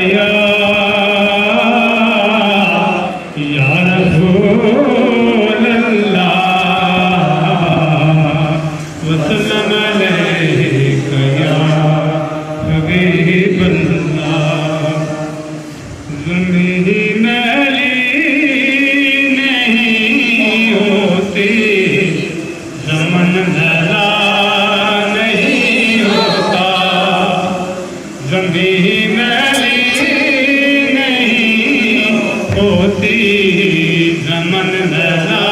کیا یا رسول اللہ وسلم علیک یا حبیب اللہ زمین میلی نہیں ہوتی زمن میلا نہیں ہوتا زمین میلی نہیں ہوتی زمن میلا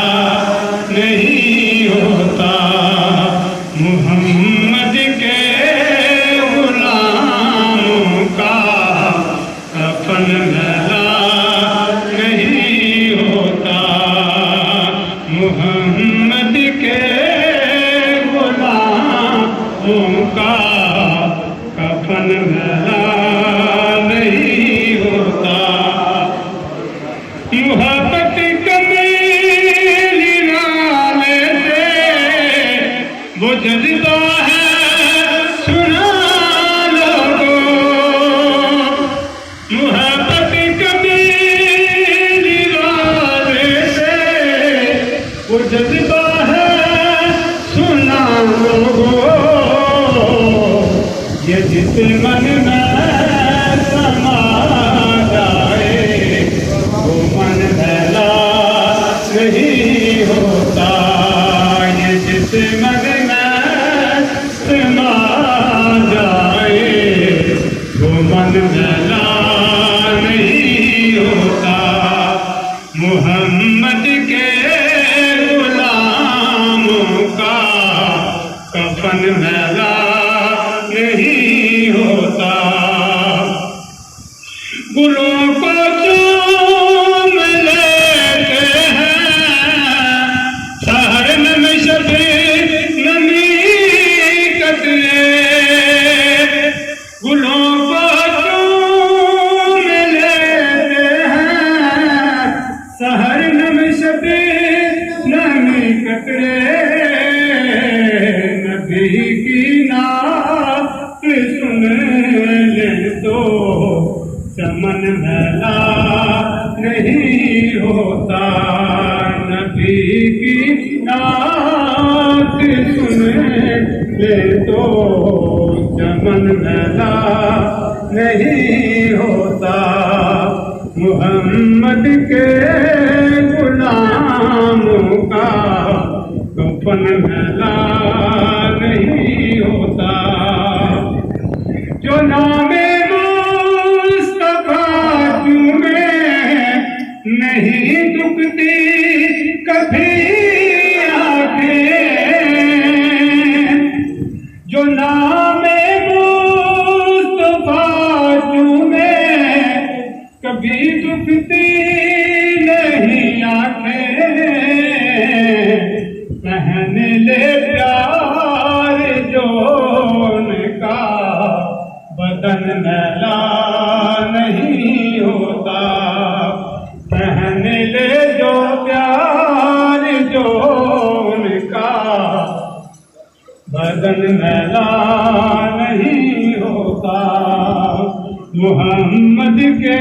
نہیں ہوتا محمد کے غلاموں کا کفن میلا نہیں ہوتا محمد کے غلاموں کا کفن میلا نہیں ہوتا محبت کمیلی والے سے وہ جذبہ ہے سنا لوگو محبت کمیلی والے سے وہ جذبہ ہے سنا لوگو یہ جس من میں سما جائے وہ من میلا نہیں ہوتا یہ جس من میں سما جائے وہ من میلا نہیں ہوتا محمد کے غلاموں کا کفن میلا نہیں ہوتا گلوں کو چوم لیتے ہیں سحر میں شبِ نمی قطرے گلوں کو چوم لیتے ہیں سحر میں شبِ نمی قطرے نبی کی نعت سن لے تو چمن میلا نہیں ہوتا نبی کی نعت سن لے تو چمن میلا نہیں ہوتا محمد کے غلاموں کا کفن میلا نہیں ہوتا جو نام مصطفیٰ چومے نہیں دکھتی کبھی آنکھیں جو نام مصطفیٰ چومے کبھی دکھتی نہیں آنکھیں پہن لے پیار جو ان کا بدن میلا نہیں ہوتا پہن لے جو پیار جو ان کا بدن میلا نہیں ہوتا محمد کے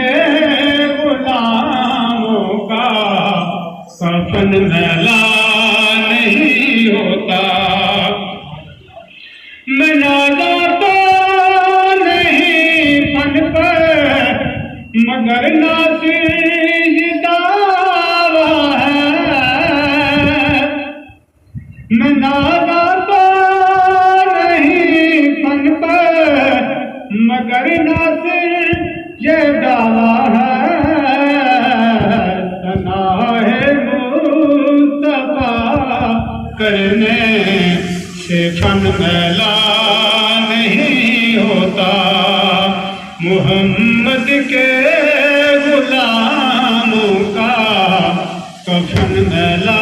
غلاموں کا کفن میلا نہیں ہوتا میں نازاتا نہیں پن پر مگر ناصر یہ دعویٰ ہے میں نازاتا نہیں پن پر مگر ناصر یہ دعویٰ ہے تناہ مصطفیٰ کرنے سے فن میلا نہیں ہوتا محمد کے غلاموں کا کفن میلا